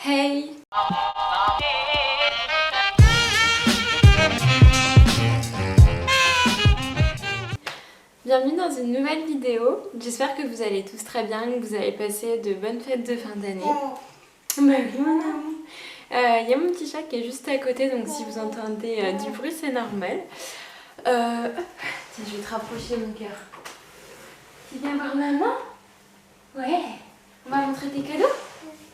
Hey! Bienvenue dans une nouvelle vidéo. J'espère que vous allez tous très bien, que vous allez passer de bonnes fêtes de fin d'année. Bah oui, mon amour. Y a mon petit chat qui est juste à côté, donc si vous entendez du bruit, c'est normal. Tiens, je vais te rapprocher mon cœur. Tu viens voir maman? Ouais. On va montrer tes cadeaux?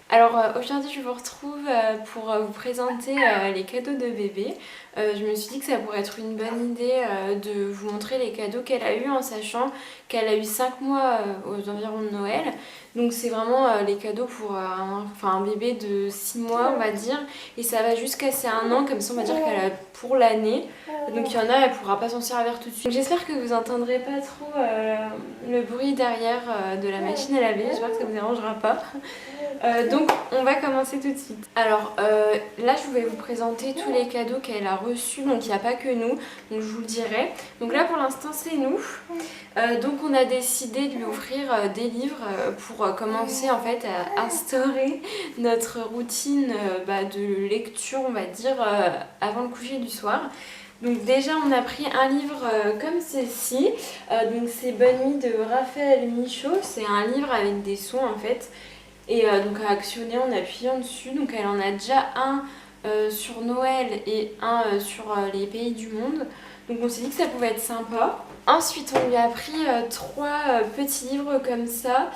Alors aujourd'hui je vous retrouve pour vous présenter les cadeaux de bébé. Je me suis dit que ça pourrait être une bonne idée de vous montrer les cadeaux qu'elle a eu en sachant qu'elle a eu 5 mois aux environs de Noël. Donc c'est vraiment les cadeaux pour un bébé de 6 mois on va dire. Et ça va jusqu'à ses 1 an, comme ça on va dire qu'elle a pour l'année. Donc il y en a, elle pourra pas s'en servir tout de suite. J'espère que vous entendrez pas trop le bruit derrière de la machine à laver. J'espère que ça vous dérangera pas. Donc on va commencer tout de suite. Alors là je vais vous présenter tous les cadeaux qu'elle a reçus, donc il n'y a pas que nous, donc je vous le dirai. Donc là pour l'instant c'est nous. Donc on a décidé de lui offrir des livres pour commencer en fait à instaurer notre routine de lecture on va dire avant le coucher du soir. Donc déjà on a pris un livre comme ceci, donc c'est Bonne nuit de Raphaël Michaud, c'est un livre avec des sons en fait. Et donc à actionner en appuyant dessus, donc elle en a déjà un sur Noël et un sur les pays du monde. Donc on s'est dit que ça pouvait être sympa. Ensuite on lui a pris 3 petits livres comme ça,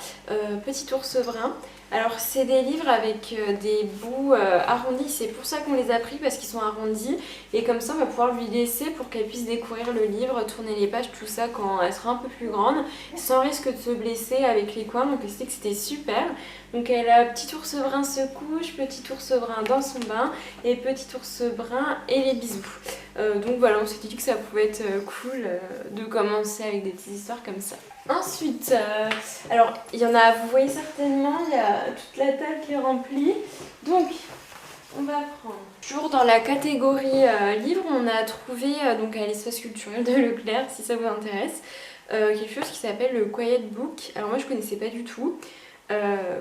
Petit ours brun. Alors c'est des livres avec des bouts arrondis, c'est pour ça qu'on les a pris parce qu'ils sont arrondis. Et comme ça on va pouvoir lui laisser pour qu'elle puisse découvrir le livre, tourner les pages, tout ça quand elle sera un peu plus grande, sans risque de se blesser avec les coins. Donc on s'est dit que c'était super. Donc elle a Petit ours brun se couche, Petit ours brun dans son bain et Petit ours brun et les bisous. Donc voilà, on s'est dit que ça pouvait être cool de commencer avec des petites histoires comme ça. Ensuite, alors il y en a, vous voyez certainement, il y a toute la table qui est remplie. Donc on va prendre. Toujours dans la catégorie livres, on a trouvé donc à l'espace culturel de Leclerc, si ça vous intéresse, quelque chose qui s'appelle le Quiet Book. Alors moi je connaissais pas du tout.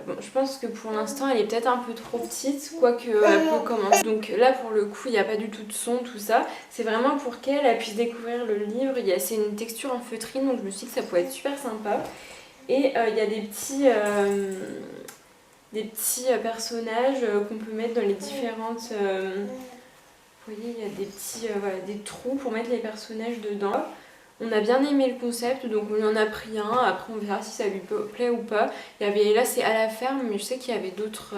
Bon, je pense que pour l'instant elle est peut-être un peu trop petite, quoique elle peut commencer. Donc là pour le coup il n'y a pas du tout de son, tout ça. C'est vraiment pour qu'elle puisse découvrir le livre. C'est une texture en feutrine, donc je me suis dit que ça pouvait être super sympa. Et il y a des petits personnages qu'on peut mettre dans les différentes... vous voyez, il y a des petits des trous pour mettre les personnages dedans. On a bien aimé le concept, donc on en a pris un. Après, on verra si ça lui plaît ou pas. Là, c'est à la ferme, mais je sais qu'il y avait d'autres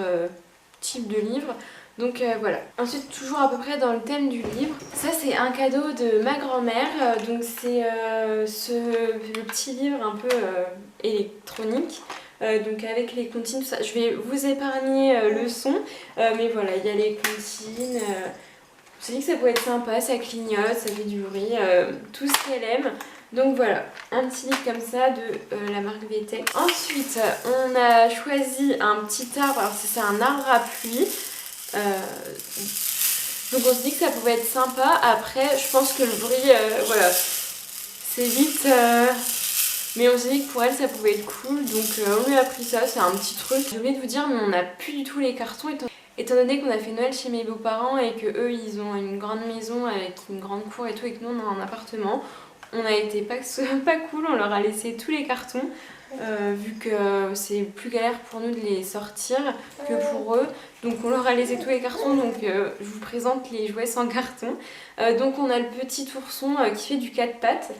types de livres. Donc voilà. Ensuite, toujours à peu près dans le thème du livre. Ça, c'est un cadeau de ma grand-mère. Donc c'est le petit livre un peu électronique. Donc avec les comptines, tout ça. Je vais vous épargner le son. Mais voilà, il y a les comptines. Je me suis dit que ça pouvait être sympa, ça clignote, ça fait du bruit, tout ce qu'elle aime. Donc voilà, un petit livre comme ça de la marque VTech. Ensuite, on a choisi un petit arbre, alors c'est un arbre à pluie. Donc on se dit que ça pouvait être sympa. Après, je pense que le bruit, voilà, c'est vite... Mais on s'est dit que pour elle ça pouvait être cool, donc on lui a pris ça, c'est un petit truc. J'ai oublié de vous dire, mais on n'a plus du tout les cartons. Étant donné qu'on a fait Noël chez mes beaux-parents et que eux ils ont une grande maison avec une grande cour et tout, et que nous on a un appartement, on a été pas cool, on leur a laissé tous les cartons vu que c'est plus galère pour nous de les sortir que pour eux. Donc on leur a laissé tous les cartons, donc je vous présente les jouets sans carton. Donc on a le petit ourson qui fait du 4 pattes.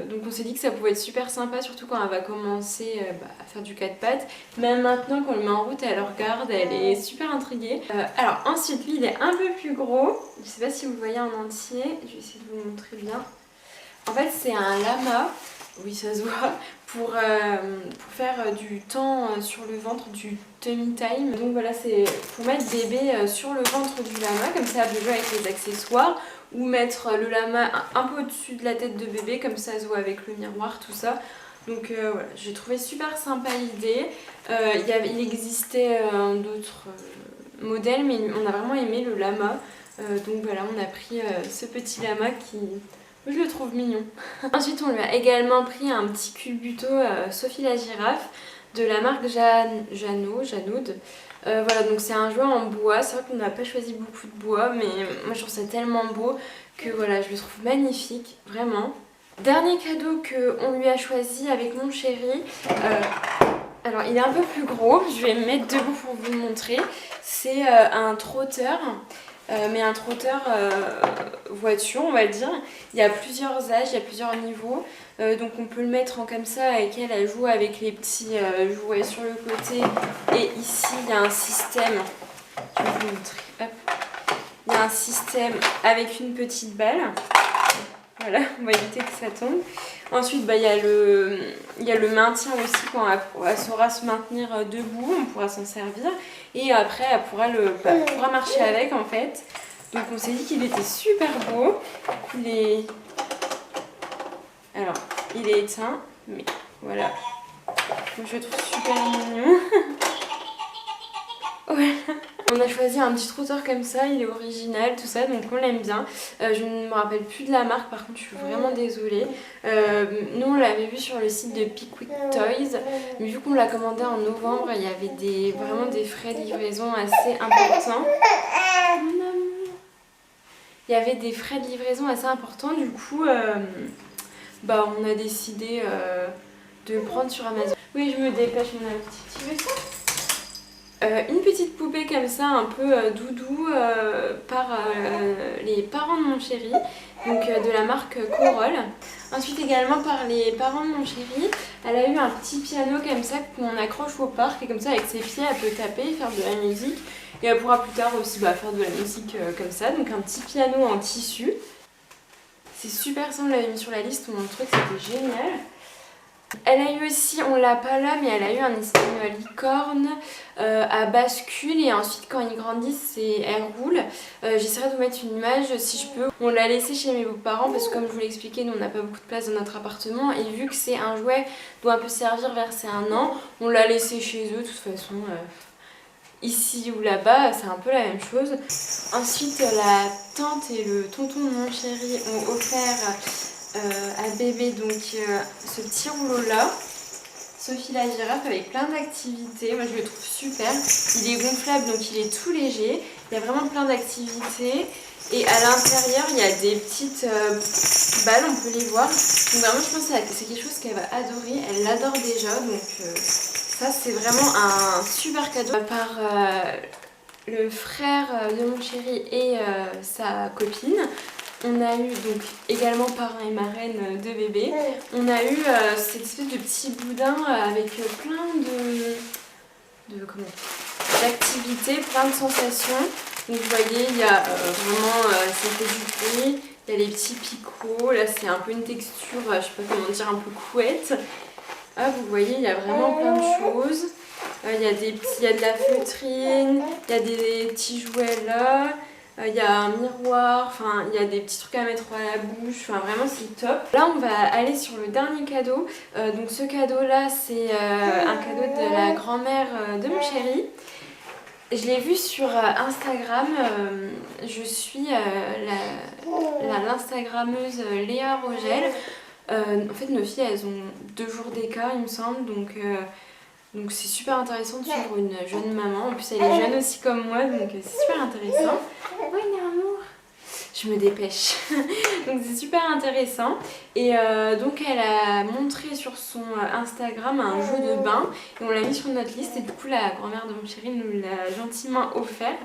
Donc on s'est dit que ça pouvait être super sympa, surtout quand elle va commencer à faire du 4 pattes. Même maintenant qu'on le met en route, elle le regarde, elle est super intriguée. Alors ensuite lui il est un peu plus gros, je sais pas si vous le voyez en entier, je vais essayer de vous le montrer bien. En fait c'est un lama, oui ça se voit, pour faire du temps sur le ventre, du tummy time. Donc voilà, c'est pour mettre bébé sur le ventre du lama, comme ça elle peut jouer avec les accessoires. Ou mettre le lama un peu au-dessus de la tête de bébé, comme ça elle se voit avec le miroir, tout ça. Donc voilà, j'ai trouvé super sympa l'idée. Il existait d'autres modèles, mais on a vraiment aimé le lama. Donc voilà, on a pris ce petit lama qui... Je le trouve mignon. Ensuite, on lui a également pris un petit culbuto Sophie la girafe de la marque Janoud. Voilà, donc c'est un jouet en bois. C'est vrai qu'on n'a pas choisi beaucoup de bois, mais moi je trouve ça tellement beau que voilà, je le trouve magnifique, vraiment. Dernier cadeau qu'on lui a choisi avec mon chéri. Alors il est un peu plus gros, je vais me mettre debout pour vous le montrer. C'est un trotteur. Mais un trotteur voiture, on va dire. Il y a plusieurs âges, il y a plusieurs niveaux. Donc on peut le mettre en comme ça et qu'elle joue avec les petits jouets sur le côté. Et ici, il y a un système. Je vais vous montrer. Hop. Il y a un système avec une petite balle. Voilà, on va éviter que ça tombe. Ensuite, il y a le maintien aussi quand elle saura se maintenir debout, on pourra s'en servir. Et après, elle pourra marcher avec en fait. Donc on s'est dit qu'il était super beau. Alors, il est éteint, mais voilà. Moi, je le trouve super mignon. Voilà. On a choisi un petit trotteur comme ça, il est original, tout ça, donc on l'aime bien. Je ne me rappelle plus de la marque, par contre je suis vraiment désolée. Nous on l'avait vu sur le site de Pickwick Toys, mais vu qu'on l'a commandé en novembre, il y avait vraiment des frais de livraison assez importants. Mon amour. Il y avait des frais de livraison assez importants, du coup on a décidé de le prendre sur Amazon. Oui, je me dépêche mon petit, tu veux ça ? Une petite poupée comme ça, un peu doudou, par les parents de mon chéri, donc de la marque Corolle. Ensuite également par les parents de mon chéri, elle a eu un petit piano comme ça qu'on accroche au parc et comme ça avec ses pieds elle peut taper, faire de la musique. Et elle pourra plus tard aussi faire de la musique comme ça, donc un petit piano en tissu. C'est super simple, on l'avait mis sur la liste, on trouvait que c'était génial. Elle a eu aussi, on l'a pas là, mais elle a eu un licorne à bascule et ensuite quand ils grandissent, elle roule. J'essaierai de vous mettre une image si je peux. On l'a laissé chez mes beaux-parents parce que comme je vous l'ai expliqué, nous on n'a pas beaucoup de place dans notre appartement et vu que c'est un jouet dont elle peut servir vers ses 1 an, on l'a laissé chez eux de toute façon. Ici ou là-bas, c'est un peu la même chose. Ensuite, la tante et le tonton de mon chéri ont offert à bébé donc ce petit rouleau là, Sophie la girafe, avec plein d'activités. Moi je le trouve super, il est gonflable donc il est tout léger, il y a vraiment plein d'activités et à l'intérieur il y a des petites balles, on peut les voir, donc vraiment je pense que c'est quelque chose qu'elle va adorer, elle l'adore déjà, donc ça c'est vraiment un super cadeau par le frère de mon chéri et sa copine. On a eu donc également parrain et marraine de bébé. On a eu cette espèce de petit boudin avec plein d'activités, plein de sensations. Donc vous voyez, il y a vraiment, ça fait du bruit, il y a les petits picots, là c'est un peu une texture, je sais pas comment dire, un peu couette. Ah, vous voyez, il y a vraiment plein de choses. Il y a de la feutrine, il y a des petits jouets là. Il y a un miroir, enfin il y a des petits trucs à mettre à la bouche, enfin vraiment c'est top. Là on va aller sur le dernier cadeau, donc ce cadeau là c'est un cadeau de la grand-mère de mon chéri. Je l'ai vu sur Instagram, je suis l'instagrammeuse Léa Rogel. En fait nos filles elles ont 2 jours d'écart il me semble, donc c'est super intéressant de suivre une jeune maman. En plus elle est jeune aussi comme moi, donc c'est super intéressant. Oui, amour. Je me dépêche. Donc c'est super intéressant. Et donc elle a montré sur son Instagram un jeu de bain. Et on l'a mis sur notre liste. Et du coup la grand-mère de mon chéri nous l'a gentiment offert.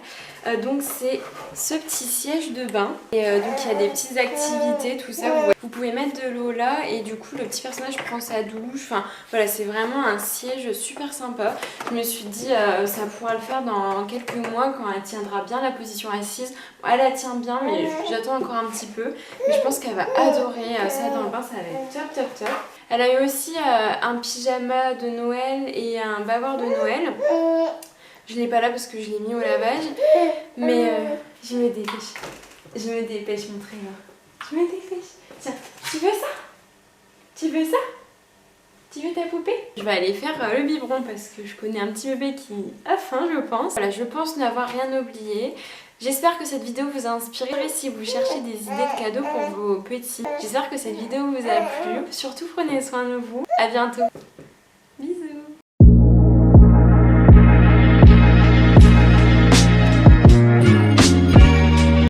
Donc c'est ce petit siège de bain. Et donc il y a des petites activités, tout ça. Vous pouvez mettre de l'eau là. Et du coup le petit personnage prend sa douche. Enfin voilà, c'est vraiment un siège super sympa. Je me suis dit ça pourra le faire dans quelques mois quand elle tiendra bien la position assise. Bon, elle la tient bien mais j'attends encore un petit peu. Mais je pense qu'elle va adorer ça dans le bain, ça va être top top top. Elle a eu aussi un pyjama de Noël et un bavoir de Noël. Je l'ai pas là parce que je l'ai mis au lavage. Mais je me dépêche. Je me dépêche mon trésor. Je me dépêche. Tiens, tu veux ça? Tu veux ça? Tu veux ta poupée? Je vais aller faire le biberon parce que je connais un petit bébé qui a faim je pense. Voilà, je pense n'avoir rien oublié. J'espère que cette vidéo vous a inspiré si vous cherchez des idées de cadeaux pour vos petits. J'espère que cette vidéo vous a plu. Surtout prenez soin de vous. À bientôt.